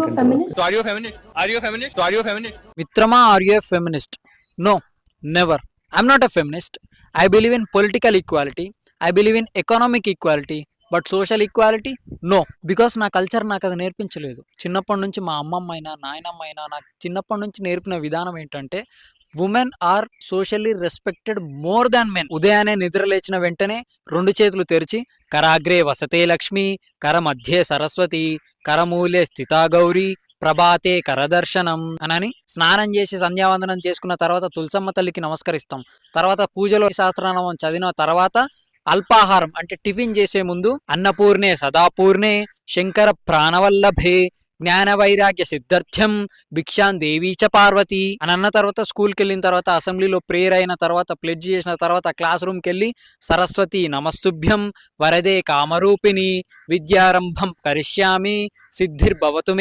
a feminist? So are you a feminist? Are you a feminist? So are you a feminist? Mitrama, are you a feminist? No, never. I'm not a feminist. I believe in political equality. I believe in economic equality. But social equality no. Because నా culture నాకు అది నేర్పించలేదు. చిన్నప్పటి నుంచి మా అమ్మమ్మ అయినా నాయనమ్మ అయినా నాకు చిన్నప్పటి నుంచి నేర్పిన విధానం ఏంటంటే women are socially respected more than men. ఉదయాన్నే నిద్ర లేచిన వెంటనే 2 చేతులు తెరిచి కరాగ్రే వసతే లక్ష్మి, కర మధ్యే సరస్వతి, కరమూలే స్థితా గౌరీ, ప్రభాతే కరదర్శనం అని స్నానం చేసి సంధ్యావందనం చేసుకున్న తర్వాత తులసమ్మ తల్లికి నమస్కరిస్తాం. తర్వాత పూజలో శాస్త్రనామం చదివిన తర్వాత అల్పాహారం అంటే టిఫిన్ చేసే ముందు అన్నపూర్ణే సదాపూర్ణే శంకర ప్రాణవల్లభే జ్ఞాన వైరాగ్య సిద్ధార్థ్యం భిక్షాన్ దేవీచ పార్వతి అని అన్న తర్వాత స్కూల్కి వెళ్ళిన తర్వాత అసెంబ్లీలో ప్రేయర్ అయిన తర్వాత ప్లెడ్జ్ చేసిన తర్వాత క్లాస్ రూమ్కి వెళ్ళి సరస్వతి నమస్తుభ్యం వరదే కామరూపిణి విద్యారంభం కరిష్యామి సిద్ధిర్భవతు